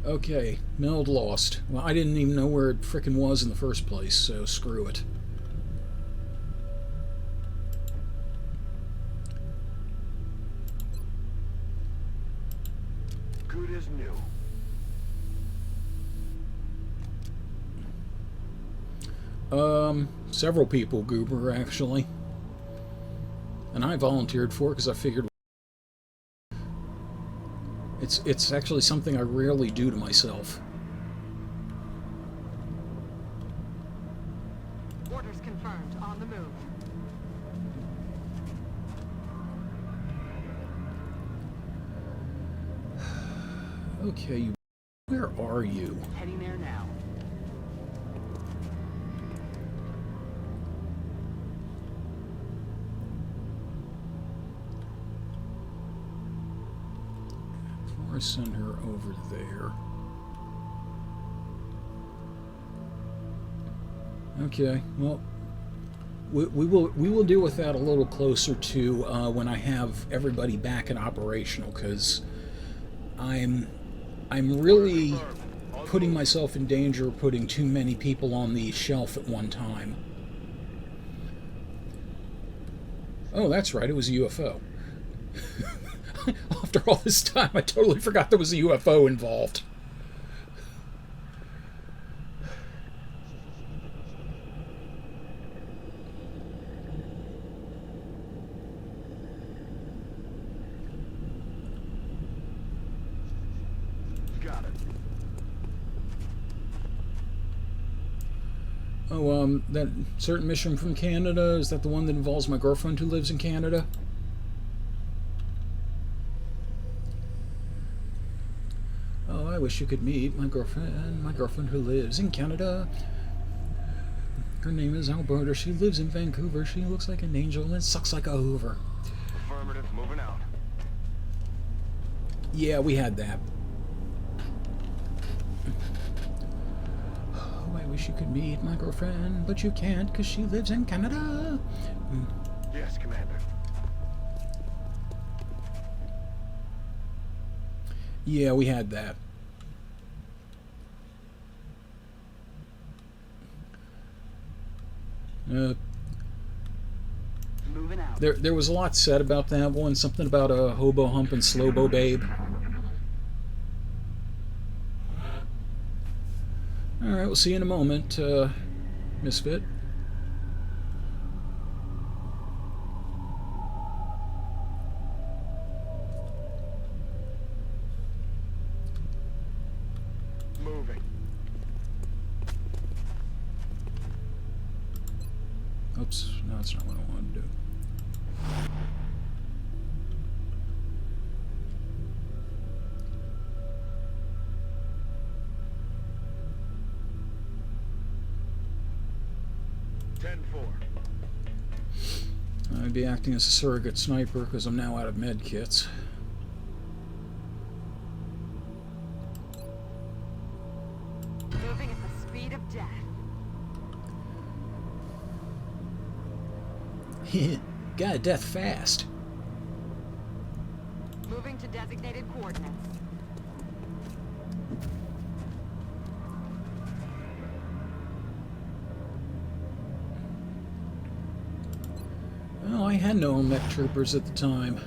Okay, meld lost. Well, I didn't even know where it frickin' was in the first place, so screw it. Good as new. Several people, Goober, actually. And I volunteered for it because I figured it's actually something I rarely do to myself. Orders confirmed. On the move. Okay, where are you? Heading there now. Before I send her over there. Okay, well, we will deal with that a little closer to when I have everybody back and operational, because I'm really putting myself in danger of putting too many people on the shelf at one time. Oh, that's right, it was a UFO. After all this time, I totally forgot there was a UFO involved. Got it. Oh, that certain mission from Canada, is that the one that involves my girlfriend who lives in Canada? Oh, I wish you could meet my girlfriend who lives in Canada. Her name is Alberta. She lives in Vancouver. She looks like an angel and sucks like a Hoover. Affirmative, moving out. Yeah, we had that. Oh, I wish you could meet my girlfriend, but you can't because she lives in Canada. Yes, Commander. Yeah, we had that. Moving out. There was a lot said about that one. Something about a hobo hump and slow-bo babe. Alright, we'll see you in a moment, Misfit. Moving. Oops, no, that's not what I wanted to do. I'd be acting as a surrogate sniper because I'm now out of med kits. Moving at the speed of death. Got death fast. Moving to designated coordinates. Well, I had no mech troopers at the time.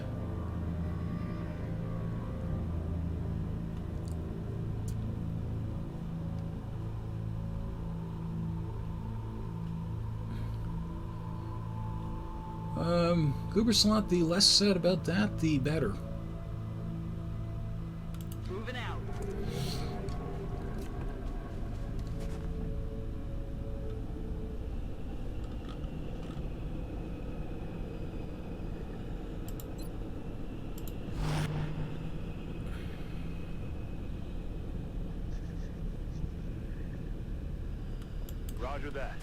Goober Slot, the less said about that, the better. Moving out. Roger that.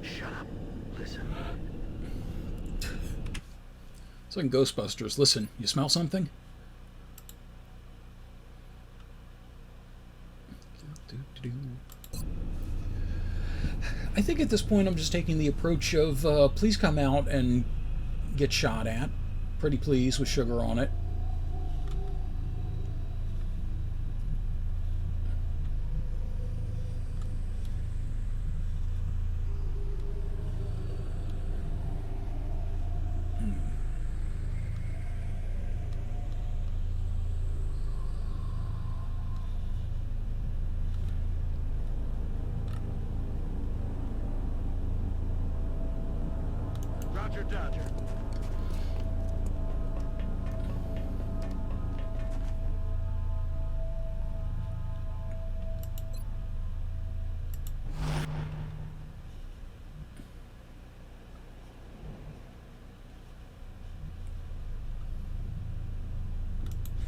Shut up. Listen. It's like Ghostbusters. Listen, you smell something? I think at this point I'm just taking the approach of please come out and get shot at. Pretty please with sugar on it. Roger, Dodger.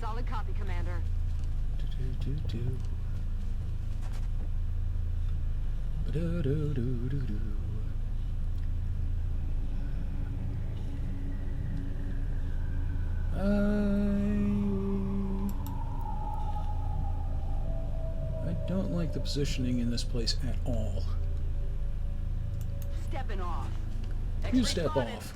Solid copy, Commander. Do-do-do-do. Ba-do-do-do-do-do. I don't like the positioning in this place at all. Stepping off. You X-ray step spotted. off.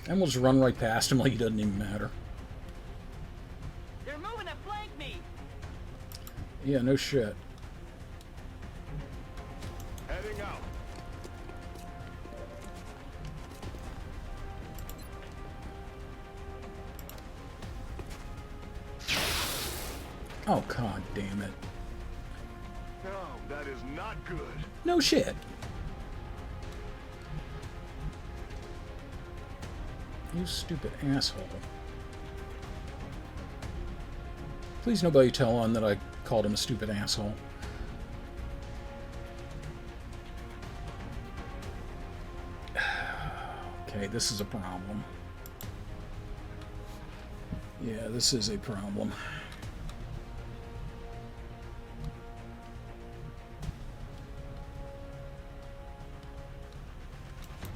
And we'll just run right past him like it doesn't even matter. They're moving to flank me. Yeah, no shit. Heading out. Oh, god damn it. No, that is not good. No shit. You stupid asshole. Please nobody tell on that I called him a stupid asshole. Okay, this is a problem. Yeah, this is a problem.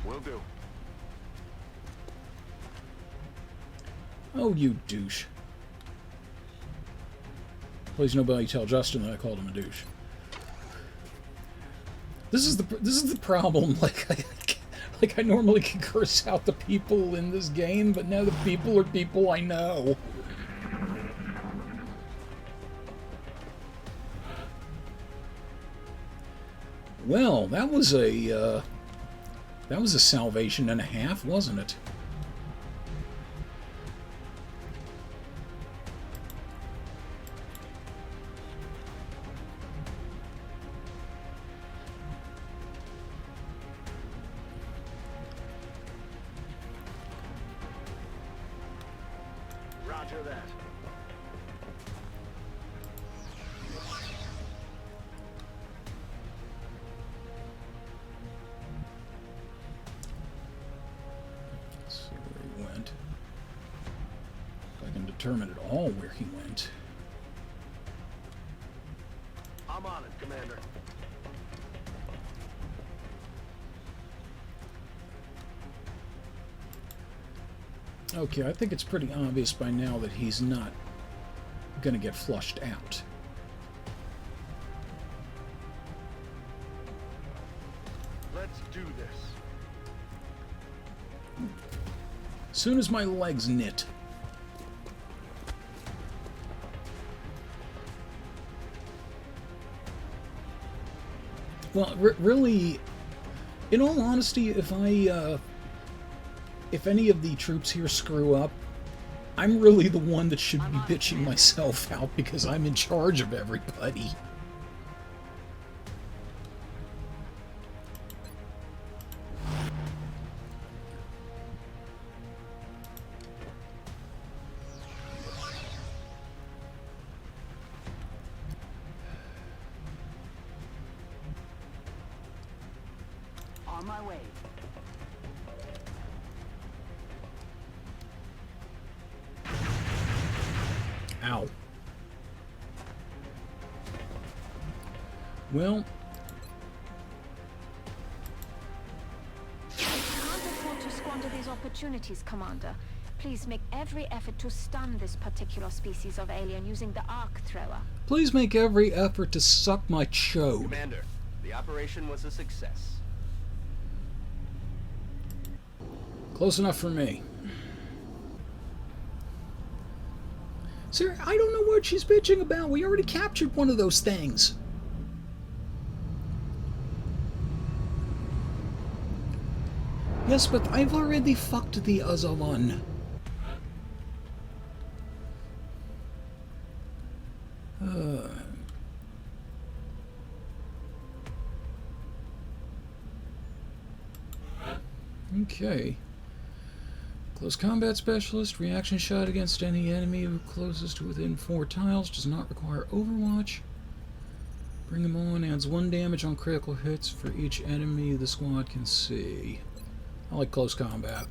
Will do. Oh, you douche. Please nobody tell Justin that I called him a douche. This is the problem. Like I normally can curse out the people in this game, but now the people are people I know. Well, that was a salvation and a half, wasn't it? Roger that. Let's see where he went. If I can determine at all where he went. I'm on it, Commander. Okay, I think it's pretty obvious by now that he's not going to get flushed out. Let's do this. Soon as my legs knit. Well, really, in all honesty, if any of the troops here screw up, I'm really the one that should be bitching myself out because I'm in charge of everybody. On my way. Ow. Well, We can't afford to squander these opportunities, Commander. Please make every effort to stun this particular species of alien using the arc thrower. Please make every effort to suck my chode. Commander, the operation was a success. Close enough for me. Sir, I don't know what she's bitching about. We already captured one of those things. Yes, but I've already fucked the other one. Okay. Close combat specialist, reaction shot against any enemy who closest to within 4 tiles, does not require overwatch. Bring him on, adds 1 damage on critical hits for each enemy the squad can see. I like close combat.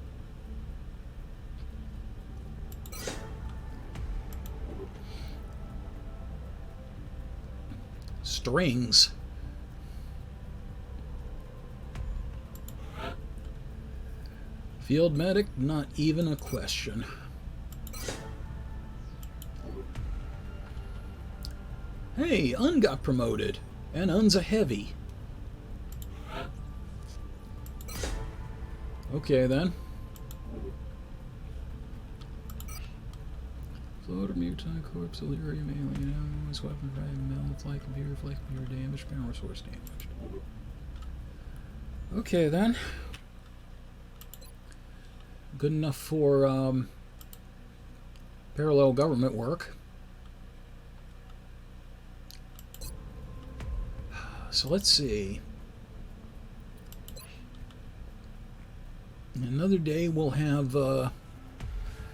Strings. Field medic, not even a question. Hey, Un got promoted, and Un's a heavy. Okay then. Floater, mutant, corpse, delirium, alien, allies, weapon, metal, flight computer damage, power source damaged. Okay then. Good enough for parallel government work. So let's see. Another day we'll have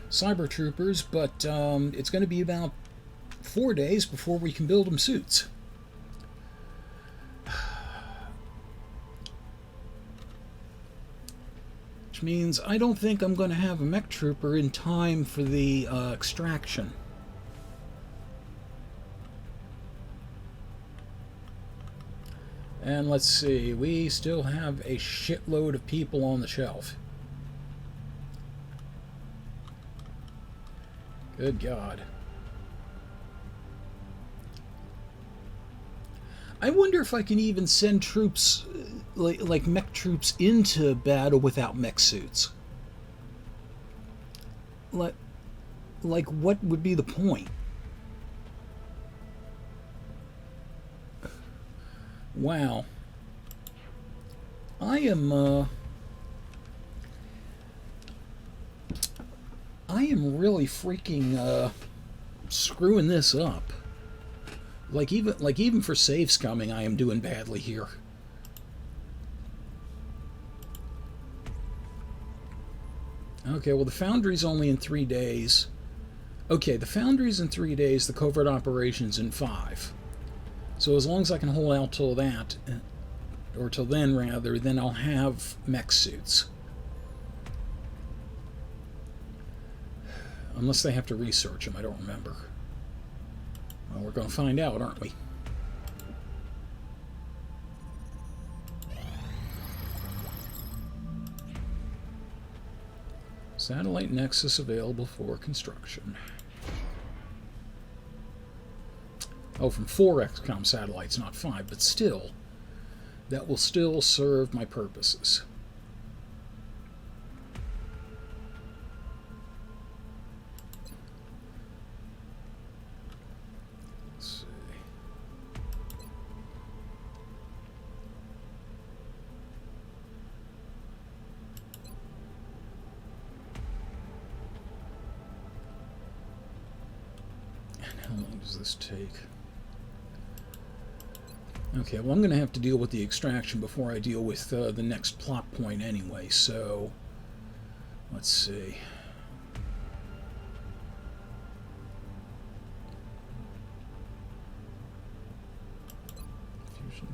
cyber troopers, but it's going to be about 4 days before we can build them suits. Which means I don't think I'm going to have a mech trooper in time for the extraction. And let's see, we still have a shitload of people on the shelf. Good God. I wonder if I can even send troops, like mech troops, into battle without mech suits. Like what would be the point? Wow. I am really freaking screwing this up. Like even for saves coming, I am doing badly here. Okay, well the foundry's only in 3 days. Okay, the foundry's in 3 days, the covert operations in 5. So as long as I can hold out till that, or till then rather, then I'll have mech suits. Unless they have to research them, I don't remember. Well, we're going to find out, aren't we? Satellite Nexus available for construction. Oh, from 4 XCOM satellites, not 5, but still, that will still serve my purposes. Let's see. And how long does this take? Okay, well I'm going to have to deal with the extraction before I deal with the next plot point anyway, so let's see. Fusion.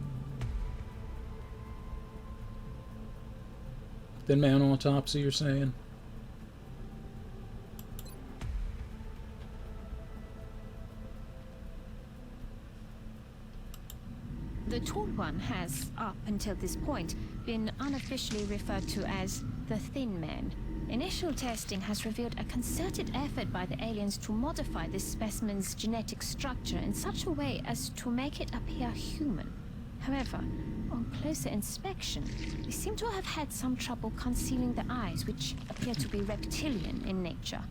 Then Man Autopsy, you're saying? The tall one has, up until this point, been unofficially referred to as the Thin Man. Initial testing has revealed a concerted effort by the aliens to modify this specimen's genetic structure in such a way as to make it appear human. However, on closer inspection, they seem to have had some trouble concealing the eyes, which appear to be reptilian in nature.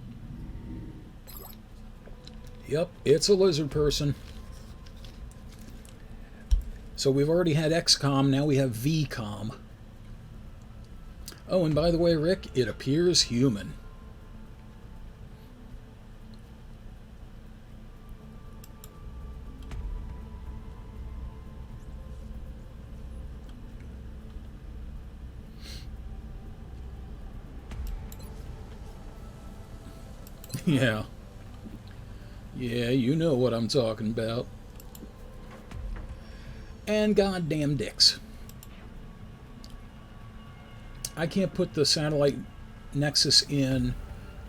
Yep, it's a lizard person. So we've already had XCOM, now we have VCOM. Oh, and by the way, Rick, it appears human. Yeah. Yeah, you know what I'm talking about. And goddamn dicks. I can't put the satellite nexus in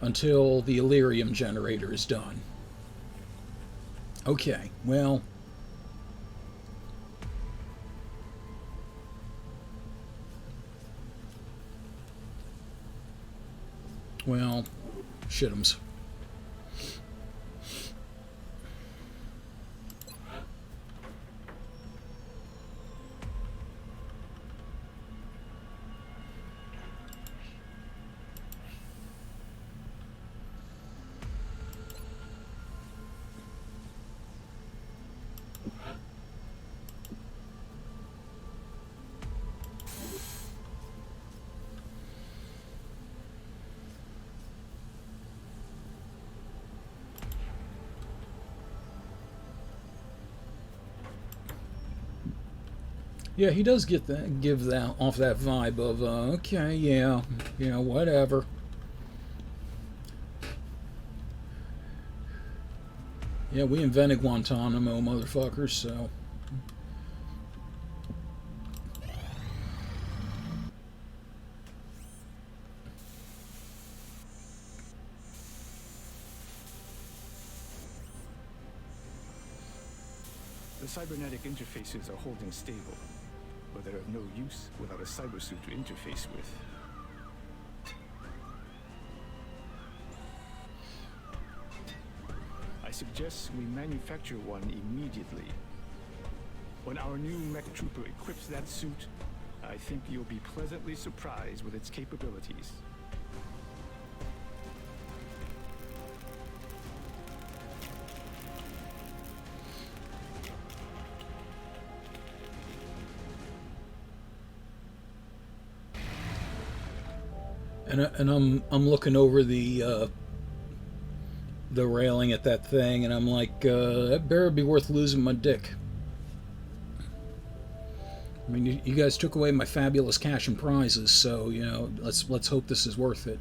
until the Illyrium generator is done. Okay, well... Well, shit'ems. Yeah, he does give that off that vibe of okay, yeah, you know, whatever. Yeah, we invented Guantanamo, motherfuckers, so. The cybernetic interfaces are holding stable, but they're of no use without a cybersuit to interface with. I suggest we manufacture one immediately. When our new mech trooper equips that suit, I think you'll be pleasantly surprised with its capabilities. And I'm looking over the railing at that thing, and I'm like, that better be worth losing my dick. I mean, you guys took away my fabulous cash and prizes, so you know, let's hope this is worth it.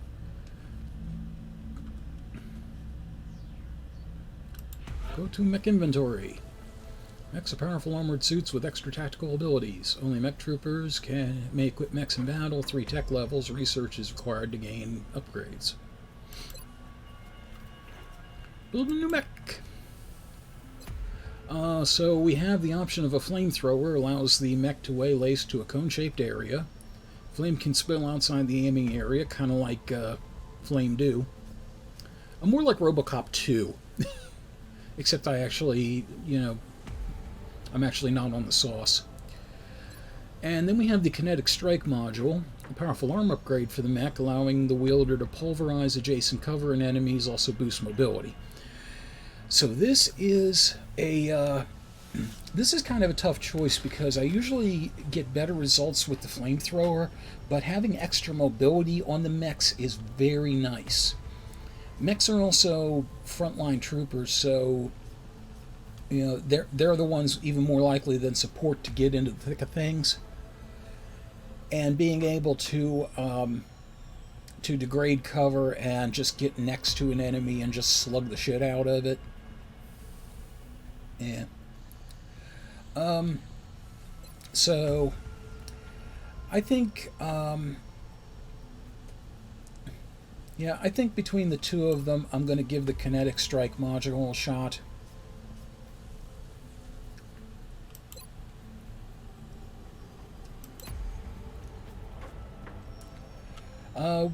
Go to mech inventory. Mechs are powerful armored suits with extra tactical abilities. Only mech troopers may equip mechs in battle. 3 tech levels. Research is required to gain upgrades. Build a new mech. So we have the option of a flamethrower. Allows the mech to waylace to a cone-shaped area. Flame can spill outside the aiming area, kind of like Flame do. More like Robocop 2. Except I actually, you know, I'm actually not on the sauce. And then we have the Kinetic Strike Module, a powerful arm upgrade for the mech, allowing the wielder to pulverize adjacent cover and enemies, also boost mobility. So this is a this is kind of a tough choice because I usually get better results with the flamethrower, but having extra mobility on the mechs is very nice. Mechs are also frontline troopers, so you know, they're the ones even more likely than support to get into the thick of things. And being able to degrade cover and just get next to an enemy and just slug the shit out of it. Yeah. So I think yeah, I think between the two of them, I'm going to give the Kinetic Strike Module a shot.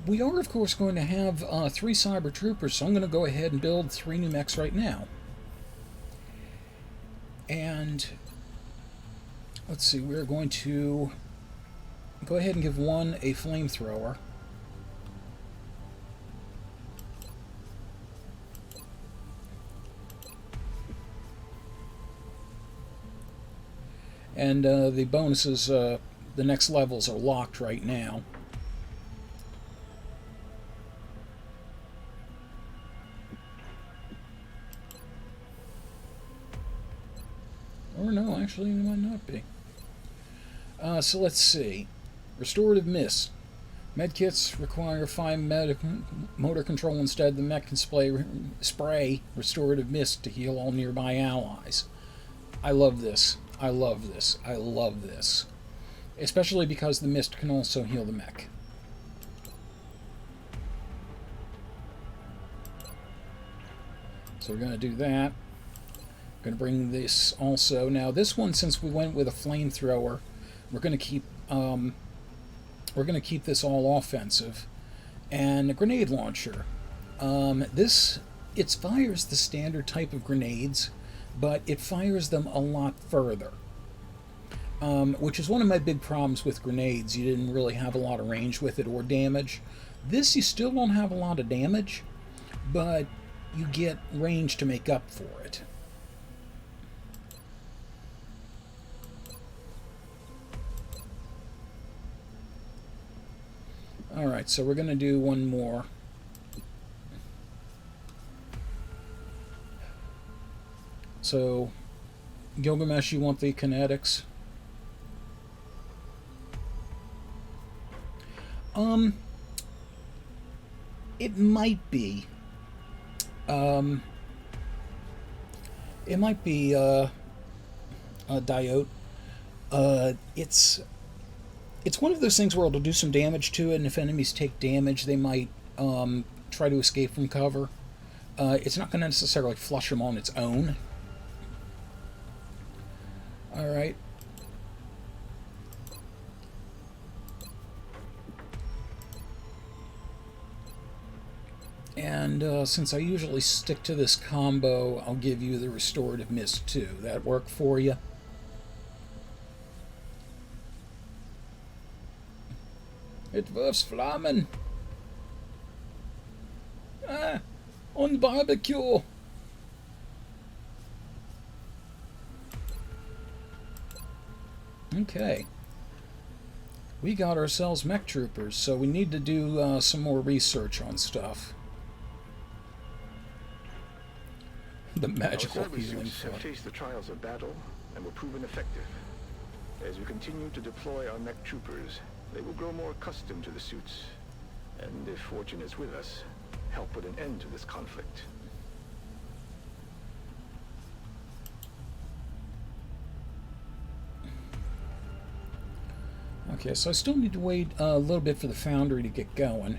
We are, of course, going to have 3 Cyber Troopers, so I'm going to go ahead and build 3 new mechs right now. And let's see, we're going to go ahead and give one a flamethrower. And the bonuses, the next levels are locked right now. Or no, actually, it might not be. So let's see. Restorative Mist. Medkits require fine motor control instead. The mech can spray Restorative Mist to heal all nearby allies. I love this. I love this. I love this. Especially because the mist can also heal the mech. So we're going to do that. Going to bring this also. Now this one, since we went with a flamethrower, we're going to keep this all offensive. And a grenade launcher. It fires the standard type of grenades, but it fires them a lot further. Which is one of my big problems with grenades. You didn't really have a lot of range with it or damage. This, you still don't have a lot of damage, but you get range to make up for it. Alright, so we're going to do one more. So, Gilgamesh, you want the kinetics? It might be. It might be a diode. It's one of those things where it'll do some damage to it, and if enemies take damage, they might try to escape from cover. It's not going to necessarily flush them on its own. Alright. And since I usually stick to this combo, I'll give you the Restorative Mist too. That work for you? It was flammen. Ah, on barbecue. Okay. We got ourselves mech troopers, so we need to do some more research on stuff. The magical healing suits have faced the trials of battle and were proven effective. As we continue to deploy our mech troopers, they will grow more accustomed to the suits, and if fortune is with us, help put an end to this conflict. Okay, so I still need to wait a little bit for the foundry to get going.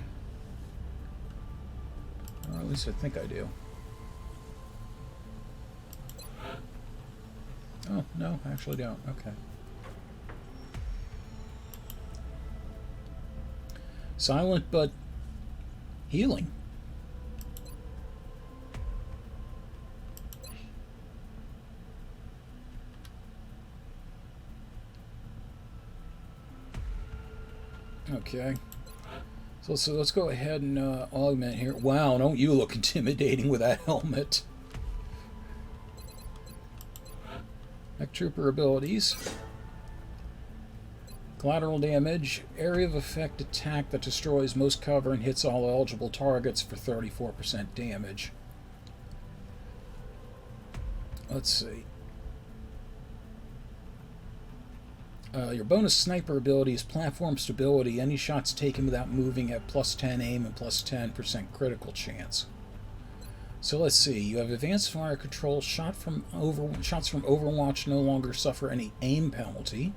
Or at least I think I do. Oh, no, I actually don't. Okay. Silent, but healing. Okay. So let's go ahead and augment here. Wow, don't you look intimidating with that helmet. Mech Trooper abilities. Collateral damage. Area of effect attack that destroys most cover and hits all eligible targets for 34% damage. Let's see. Your bonus sniper ability is platform stability. Any shots taken without moving have +10 aim and +10% critical chance. So let's see. You have advanced fire control. Shots from Overwatch no longer suffer any aim penalty.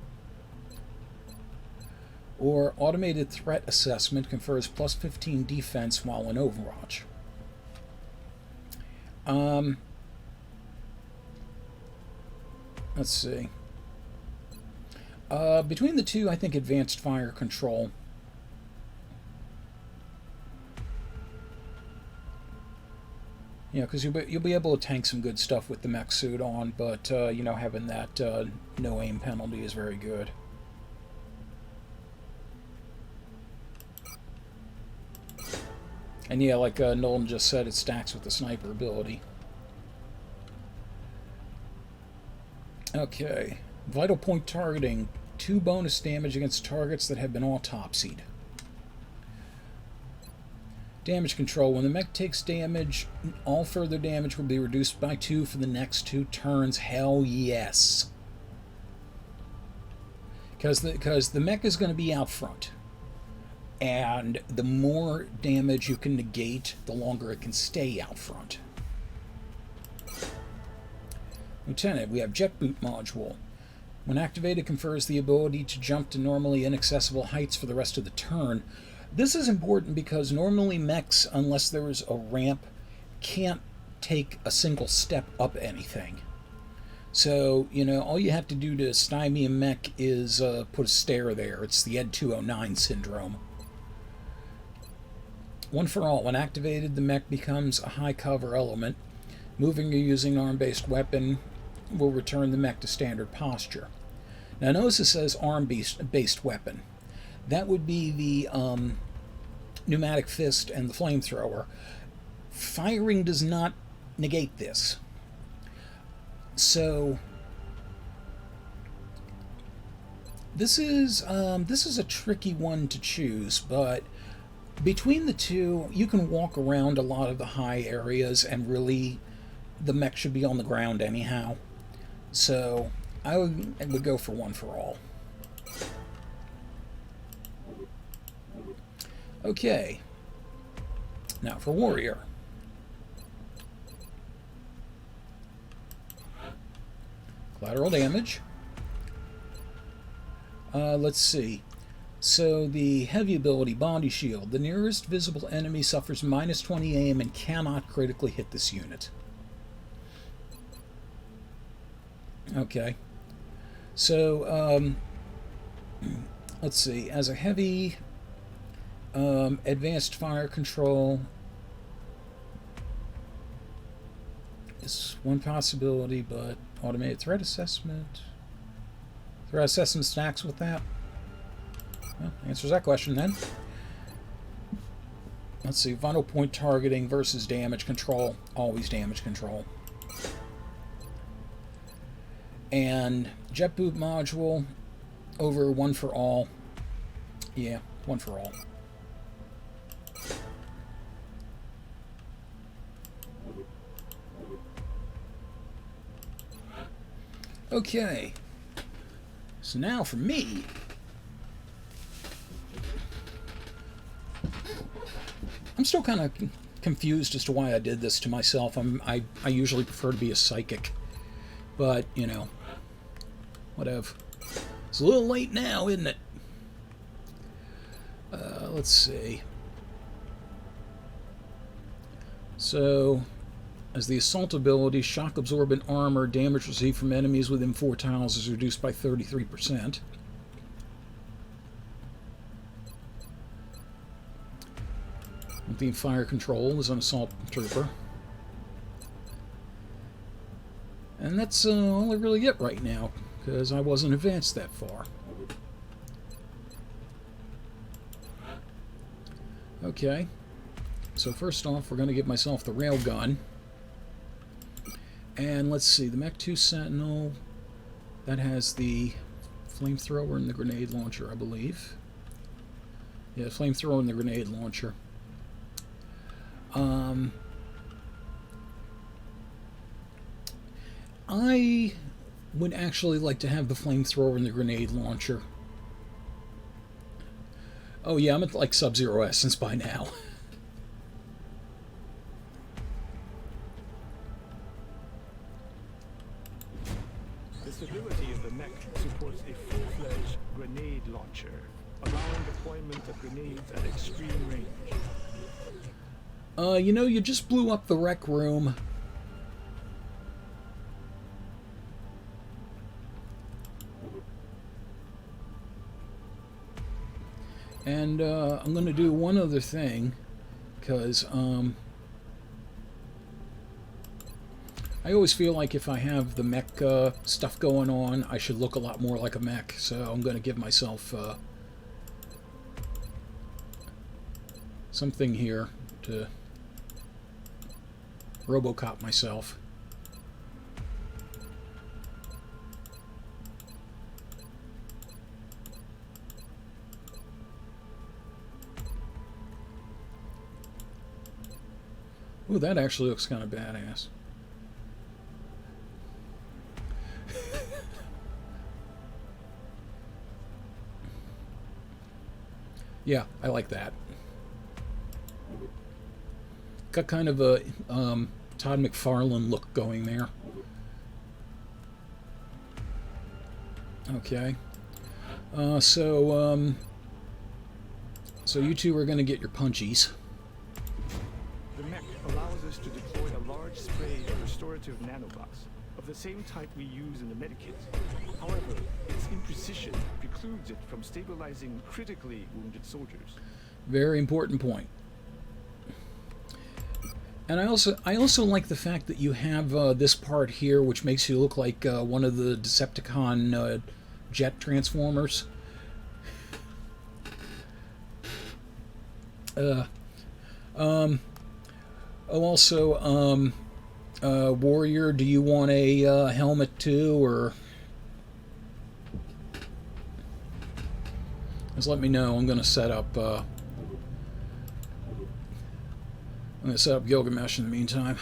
Or automated threat assessment confers +15 defense while in Overwatch. Let's see. Between the two, I think advanced fire control You know, because you'll be able to tank some good stuff with the mech suit on, but, you know, having that no aim penalty is very good. And yeah, like Nolan just said, it stacks with the sniper ability. Okay. Vital point targeting. 2 bonus damage against targets that have been autopsied. Damage control. When the mech takes damage, all further damage will be reduced by 2 for the next 2 turns. Hell yes. Because the mech is going to be out front. And the more damage you can negate, the longer it can stay out front. Lieutenant, we have Jetboot Module. When activated, confers the ability to jump to normally inaccessible heights for the rest of the turn. This is important because normally mechs, unless there is a ramp, can't take a single step up anything. So, you know, all you have to do to stymie a mech is put a stair there. It's the Ed 209 syndrome. One for all. When activated, the mech becomes a high cover element. Moving or using an arm-based weapon will return the mech to standard posture. Now notice it says arm-based weapon. That would be the pneumatic fist and the flamethrower. Firing does not negate this. So this is a tricky one to choose, but between the two, you can walk around a lot of the high areas, and really, the mech should be on the ground anyhow. So I would go for one for all. Okay. Now for warrior. Collateral damage. Let's see. So the heavy ability, body shield. The nearest visible enemy suffers -20 aim and cannot critically hit this unit. Okay. So, let's see. As a heavy, advanced fire control is one possibility, but automated threat assessment. Threat assessment stacks with that. Well, answers that question then. Let's see. Vital point targeting versus damage control. Always damage control. And Jetboot Module over one for all. Yeah, one for all. Okay. So now for me. I'm still kind of confused as to why I did this to myself. I usually prefer to be a psychic. But, you know, whatever. It's a little late now, isn't it? Let's see. So, as the assault ability, shock absorbent armor, damage received from enemies within 4 tiles is reduced by 33%. The fire control is an assault trooper. And that's all I really get right now, because I wasn't advanced that far. Okay. So first off, we're going to give myself the railgun. And let's see, the Mech 2 Sentinel, that has the flamethrower and the grenade launcher, I believe. Yeah, flamethrower and the grenade launcher. I would actually like to have the flamethrower and the grenade launcher. Oh yeah, I'm at like Sub-Zero Essence by now. The stability of the mech supports a full-fledged grenade launcher, allowing deployment of grenades at extreme range. You know, you just blew up the rec room. And I'm going to do one other thing, because I always feel like if I have the mech stuff going on, I should look a lot more like a mech. So I'm going to give myself something here to Robo-Cop myself. Ooh, that actually looks kind of badass. Yeah, I like that. Got kind of a Todd McFarlane look going there. Okay. So you two are going to get your punchies. The mech allows us to deploy a large spray of restorative nanobots of the same type we use in the medikit. However, its imprecision precludes it from stabilizing critically wounded soldiers. Very important point. And I also like the fact that you have this part here, which makes you look like one of the Decepticon jet transformers. Also, Warrior, do you want a helmet too, or just let me know. I'm going to set up. I'm going to set up Gilgamesh in the meantime.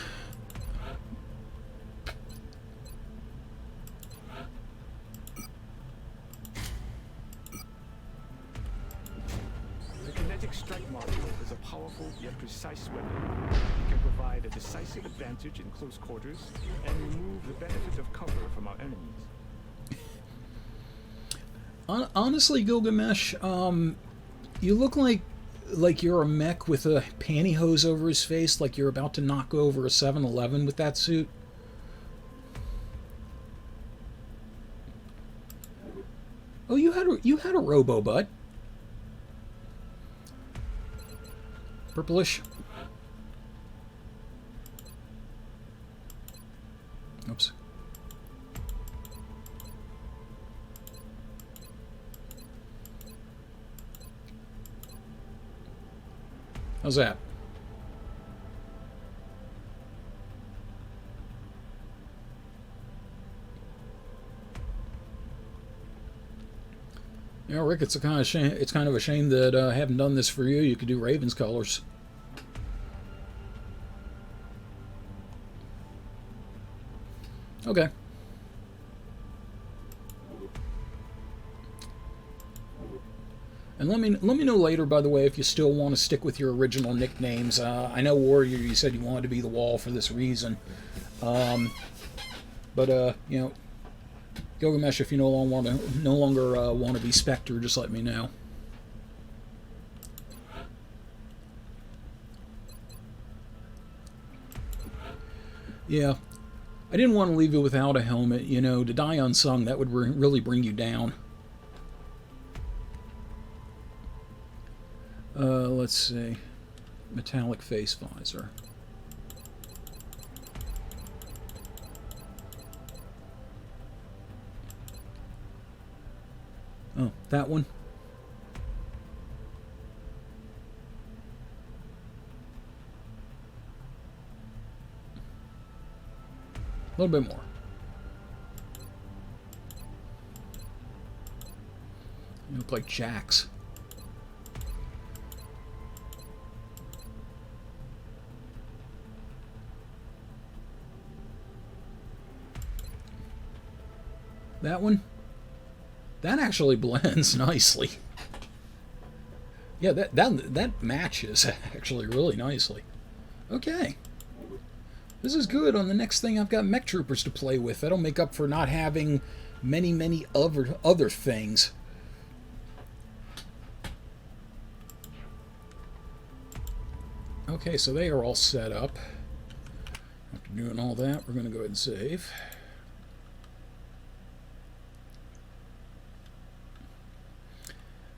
The Kinetic strike module is a powerful yet precise weapon. It can provide a decisive advantage in close quarters and remove the benefit of cover from our enemies. Honestly, Gilgamesh, you look like you're a mech with a pantyhose over his face, like you're about to knock over a 7-Eleven with that suit. Oh, you had a robo butt. Purplish. Oops. How's that? You know, Rick, it's kind of a shame that I haven't done this for you. You could do Raven's colors. Okay. And let me know later, by the way, if you still want to stick with your original nicknames. I know Warrior, you said you wanted to be the Wall for this reason. You know, Gilgamesh, if you no longer want to be Spectre, just let me know. Yeah, I didn't want to leave you without a helmet. You know, to die unsung, that would really bring you down. Let's see. Metallic face visor. Oh, that one. A little bit more. You look like Jax. That one? That actually blends nicely. Yeah, that matches actually really nicely. Okay. This is good. On the next thing, I've got mech troopers to play with. That'll make up for not having many other things. Okay, so they are all set up. After doing all that, we're going to go ahead and save.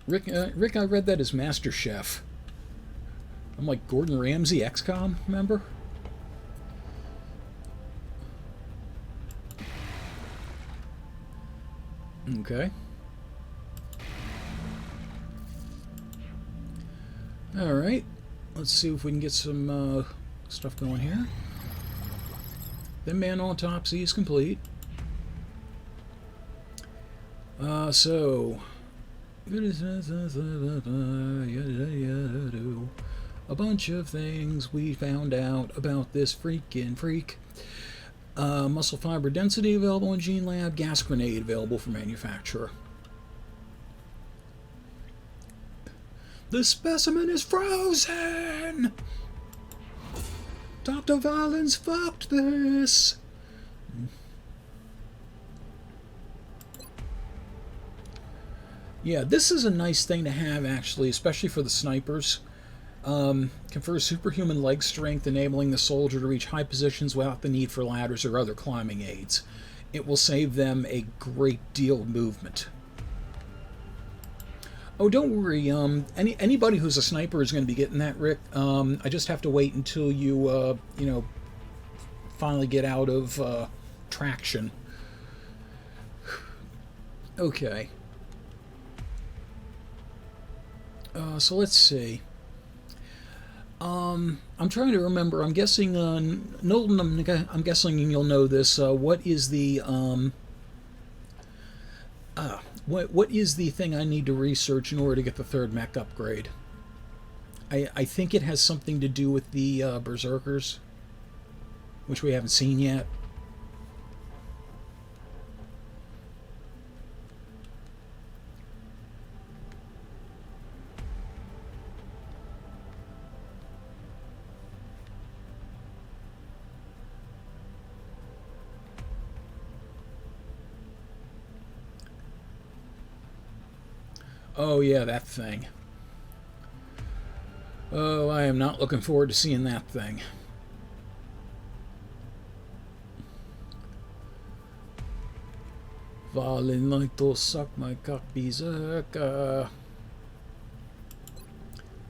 Rick, I read that as Master Chef. I'm like Gordon Ramsay, XCOM, remember? Okay. Alright. Let's see if we can get some stuff going here. The Man Autopsy is complete. So... a bunch of things we found out about this freaking freak. Muscle fiber density available in Gene Lab. Gas grenade available for manufacturer. The specimen is frozen! Dr. Valens fucked this! Yeah, this is a nice thing to have, actually, especially for the snipers. Confers superhuman leg strength, enabling the soldier to reach high positions without the need for ladders or other climbing aids. It will save them a great deal of movement. Oh, don't worry. Anybody who's a sniper is going to be getting that, Rick. I just have to wait until you, you know, finally get out of traction. Okay. So let's see. I'm trying to remember. I'm guessing, Knowlton, I'm guessing you'll know this. What is the, what is the thing I need to research in order to get the third mech upgrade? I think it has something to do with the, Berserkers, which we haven't seen yet. Oh yeah, that thing. Oh, I am not looking forward to seeing that thing. Falling like to suck my cock berserker.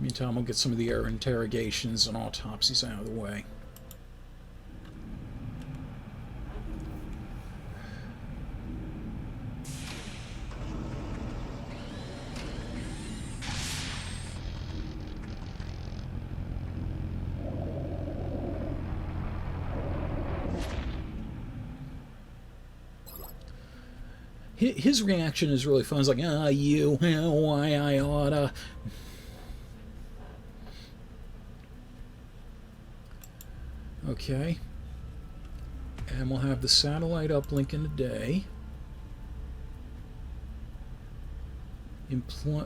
Meantime, we'll get some of the air interrogations and autopsies out of the way. His reaction is really fun. It's like, ah, you, why I oughta. Okay. And we'll have the satellite uplink in a day.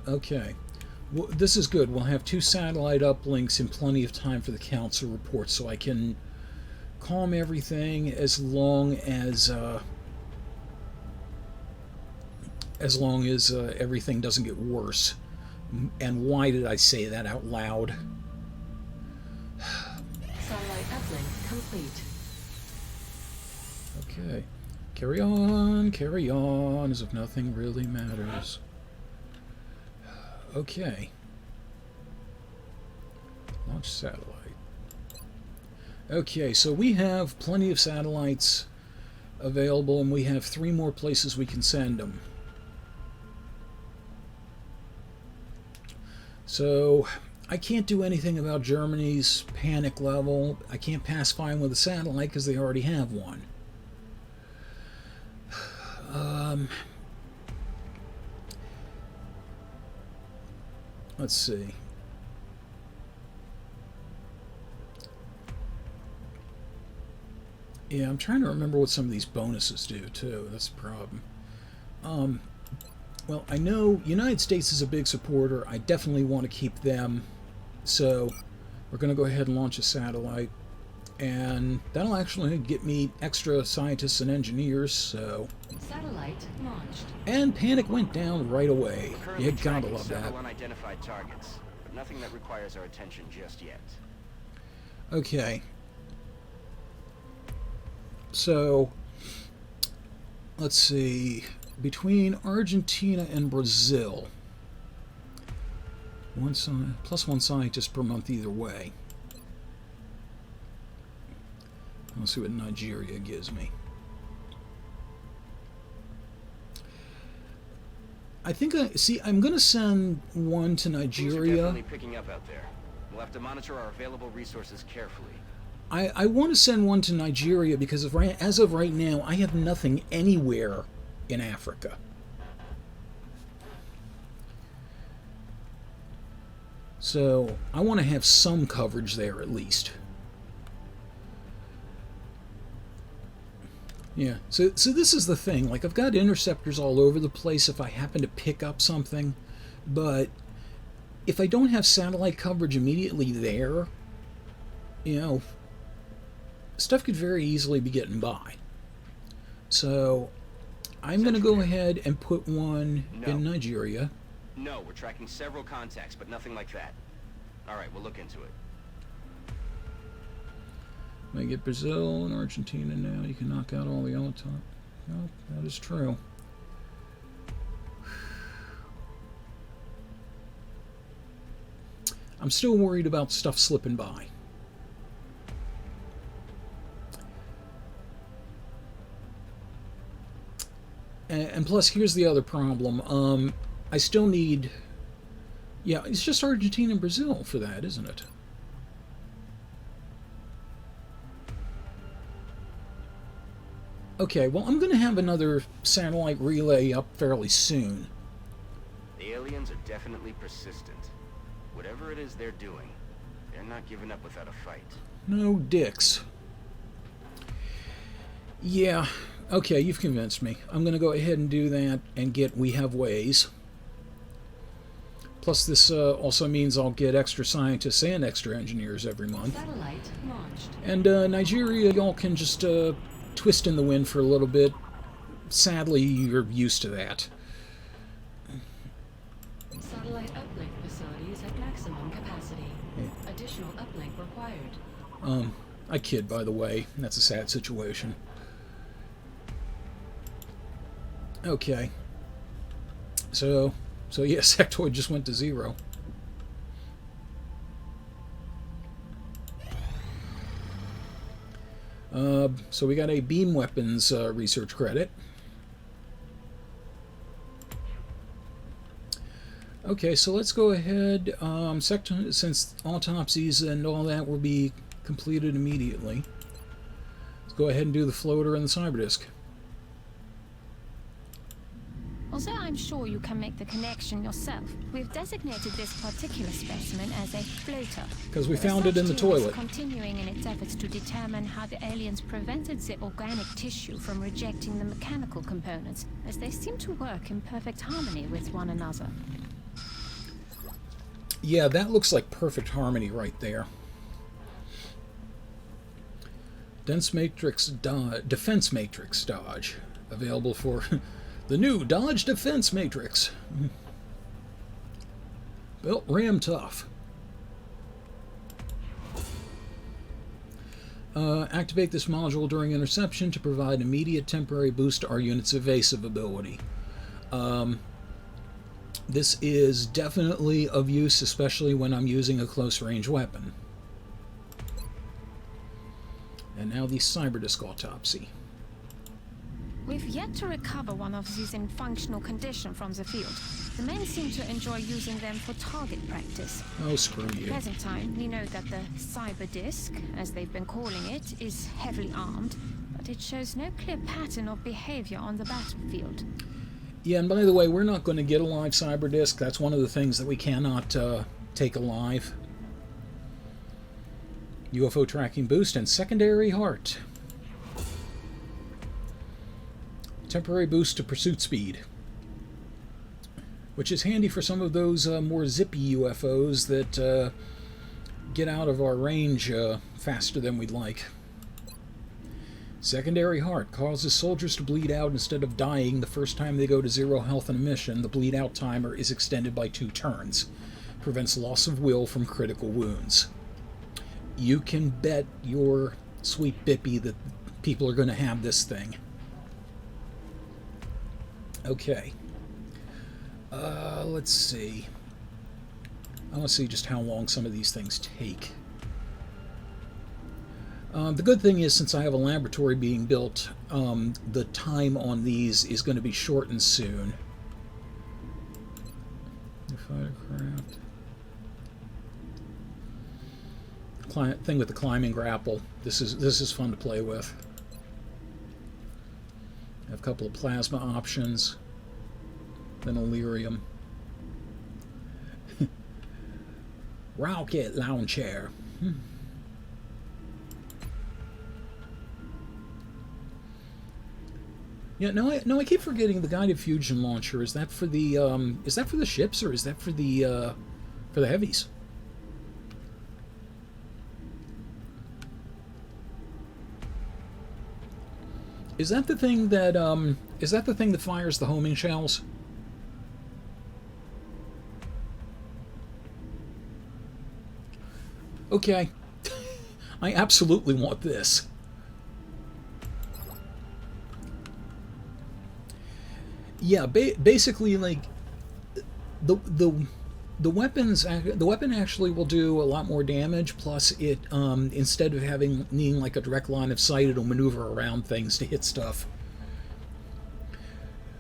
Okay. Well, this is good. We'll have 2 satellite uplinks in plenty of time for the council report, so I can calm everything as long as everything doesn't get worse. And why did I say that out loud? Satellite uplink complete. Okay. Carry on, as if nothing really matters. Okay. Launch satellite. Okay, so we have plenty of satellites available, and we have 3 more places we can send them. So, I can't do anything about Germany's panic level. I can't pacify them with a satellite because they already have one. Let's see. Yeah, I'm trying to remember what some of these bonuses do, too. That's the problem. Well, I know United States is a big supporter. I definitely want to keep them. So, we're going to go ahead and launch a satellite. And that'll actually get me extra scientists and engineers, so... Satellite launched. And panic went down right away. We're currently You gotta tracking love that. several unidentified targets, but nothing that requires our attention just yet. Okay. So, let's see. Between Argentina and Brazil, plus 1 scientist per month either way. Let's see what Nigeria gives me. I think I'm going to send one to Things are Nigeria. definitely picking up out there. We'll have to monitor our available resources carefully. I want to send one to Nigeria because as of right now, I have nothing anywhere in Africa. So I want to have some coverage there at least. Yeah, so this is the thing. Like, I've got interceptors all over the place if I happen to pick up something, but if I don't have satellite coverage immediately there, you know, stuff could very easily be getting by. So I'm going to go ahead and put one in Nigeria. No, we're tracking several contacts, but nothing like that. All right, we'll look into it. May get Brazil and Argentina now. You can knock out all the other time. No, that is true. I'm still worried about stuff slipping by. And plus, here's the other problem. I still need... Yeah, it's just Argentina and Brazil for that, isn't it? Okay, well, I'm going to have another satellite relay up fairly soon. The aliens are definitely persistent. Whatever it is they're doing, they're not giving up without a fight. No dicks. Yeah, okay, you've convinced me. I'm going to go ahead and do that and get We Have Ways. Plus, this also means I'll get extra scientists and extra engineers every month. Satellite launched. And Nigeria, y'all can just twist in the wind for a little bit. Sadly, you're used to that. Satellite uplink facilities at maximum capacity. Additional uplink required. I kid, by the way. That's a sad situation. Okay. So yeah, sectoid just went to 0. So we got a beam weapons research credit. Okay, so let's go ahead. Since autopsies and all that will be completed immediately, let's go ahead and do the floater and the cyberdisk. Although I'm sure you can make the connection yourself, we've designated this particular specimen as a floater. Because we found it in the research team is toilet. continuing in its efforts to determine how the aliens prevented the organic tissue from rejecting the mechanical components, as they seem to work in perfect harmony with one another. Yeah, that looks like perfect harmony right there. Defense Matrix Dodge. Available for the new Dodge Defense Matrix. Built ram tough. Activate this module during interception to provide immediate temporary boost to our unit's evasive ability. This is definitely of use, especially when I'm using a close-range weapon. And now the cyberdisk autopsy. We've yet to recover one of these in functional condition from the field. The men seem to enjoy using them for target practice. Oh, screw At the you. present time, we know that the cyber disk, as they've been calling it, is heavily armed, but it shows no clear pattern of behavior on the battlefield. Yeah, and by the way, we're not going to get a live cyberdisk. That's one of the things that we cannot take alive. UFO tracking boost and secondary heart. Temporary boost to pursuit speed, which is handy for some of those more zippy UFOs that get out of our range faster than we'd like. Secondary heart causes soldiers to bleed out instead of dying the first time they go to 0 health in a mission. The bleed out timer is extended by 2 turns. Prevents loss of will from critical wounds. You can bet your sweet bippy that people are going to have this thing. Okay. Let's see. I want to see just how long some of these things take. The good thing is, since I have a laboratory being built, the time on these is going to be shortened soon. thing with the climbing grapple. This is fun to play with. I have a couple of plasma options. Then Illyrium. Rocket launcher. Yeah, no, I keep forgetting the guided fusion launcher. Is that for the ships, or is that for the heavies? Is that the thing that fires the homing shells? Okay. I absolutely want this. Yeah, basically, like, the weapon actually will do a lot more damage. Plus, it instead of needing like a direct line of sight, it'll maneuver around things to hit stuff.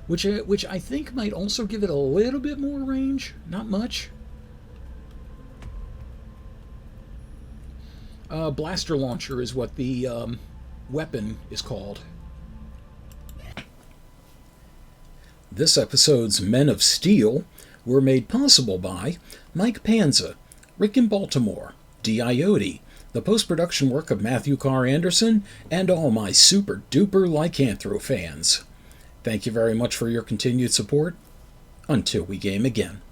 Which I think might also give it a little bit more range. Not much. Blaster launcher is what the weapon is called. This episode's Men of Steel were made possible by Mike Panza, Rick in Baltimore, Diode, the post-production work of Matthew Carr Anderson, and all my super-duper lycanthro fans. Thank you very much for your continued support. Until we game again.